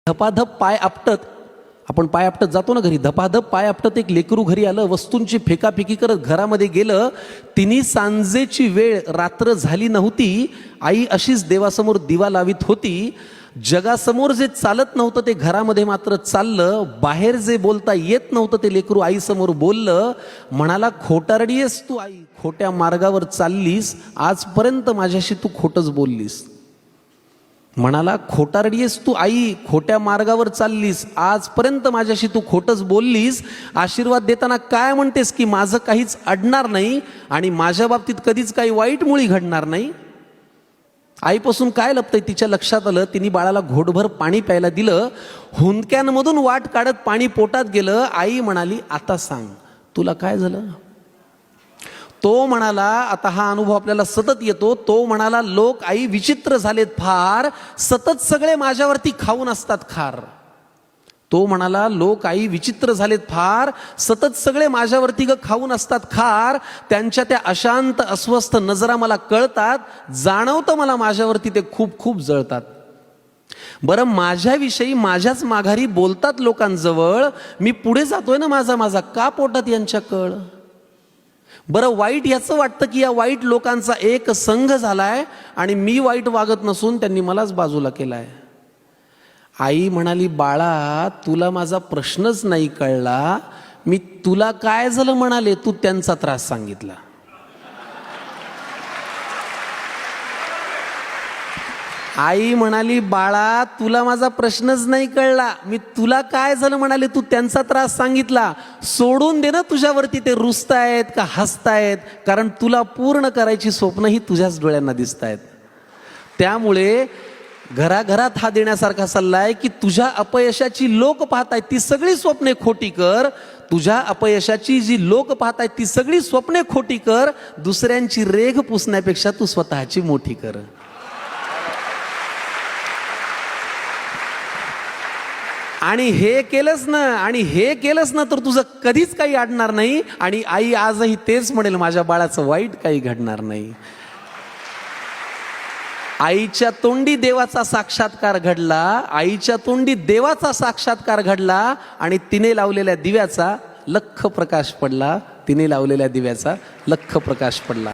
धपाधप पाय आपटत, आपण पाय आपटत जातो ना घरी, धपाधप पाय आपटत एक लेकरू घरी आलं, वस्तूंची फेकाफेकी करत घरामध्ये गेलं. तिन्ही सांजेची वेळ, रात्र झाली नव्हती. आई अशीच देवासमोर दिवा लावित होती. जगासमोर जे चालत नव्हतं ते घरामध्ये मात्र चाललं. बाहेर जे बोलता येत नव्हतं ते लेकरू आईसमोर बोललं. म्हणाला, खोटारडी आहेस तू आई, खोट्या मार्गावर चाललीस, आजपर्यंत माझ्याशी तू खोटंच बोललीस. म्हणाला, खोटारडी आहेस तू आई, खोट्या मार्गावर चाललीस, आजपर्यंत माझ्याशी तू खोटंच बोललीस. आशीर्वाद देताना काय म्हणतेस की माझं काहीच अडणार नाही आणि माझ्या बाबतीत कधीच काही वाईट मुळी घडणार नाही. आईपासून काय लपतंय तिच्या लक्षात आलं. तिने बाळाला घोटभर पाणी प्यायला दिलं. हुंदक्यांमधून वाट काढत पाणी पोटात गेलं. आई म्हणाली, आता सांग तुला काय झालं. तो म्हणाला, आता हा अनुभव आपल्याला सतत येतो. तो म्हणाला, लोक आई विचित्र झालेत फार, सतत सगळे माझ्यावरती खाऊन असतात खार. तो म्हणाला, लोक आई विचित्र झालेत फार, सतत सगळे माझ्यावरती खाऊन असतात खार. त्यांच्या त्या अशांत अस्वस्थ नजरा मला कळतात, जाणवतं मला माझ्यावरती ते खूप खूप जळतात. बरं, माझ्याविषयी माझ्याच माघारी बोलतात लोकांजवळ, मी पुढे जातोय ना माझा माझा, का पोटात यांच्या कळ. बरं, वाईट याचं वाटतं की या वाईट लोकांचा एक संघ झालाय आणि मी वाईट वागत नसून त्यांनी मलाच बाजूला केलाय. आई म्हणाली, बाळा तुला माझा प्रश्नच नाही कळला, मी तुला काय झालं म्हणाले, तू त्यांचा त्रास सांगितला. आई म्हणाली, बाळा तुला माझा प्रश्नच नाही कळला, मी तुला काय झालं म्हणाले, तू त्यांचा त्रास सांगितला. सोडून दे ना तुझ्यावरती ते रुसतायत का हसतायत, कारण तुला पूर्ण करायची स्वप्नही तुझ्याच डोळ्यांना दिसतायत. त्यामुळे घराघरात हा देण्यासारखा सल्ला आहे की तुझ्या अपयशाची लोक पाहतायत ती सगळी स्वप्ने खोटी कर. तुझ्या अपयशाची जी लोक पाहतायत ती सगळी स्वप्ने खोटी कर. दुसऱ्यांची रेघ पुसण्यापेक्षा तू स्वतःची मोठी कर. आणि हे केलंस ना तर तुझं कधीच काही अडणार नाही. आणि आई आजही तेच म्हणेल, माझ्या बाळाचं वाईट काही घडणार नाही. आईच्या तोंडी देवाचा साक्षात्कार घडला, आईच्या तोंडी देवाचा साक्षात्कार घडला आणि तिने लावलेल्या दिव्याचा लख प्रकाश पडला. तिने लावलेल्या दिव्याचा लख प्रकाश पडला.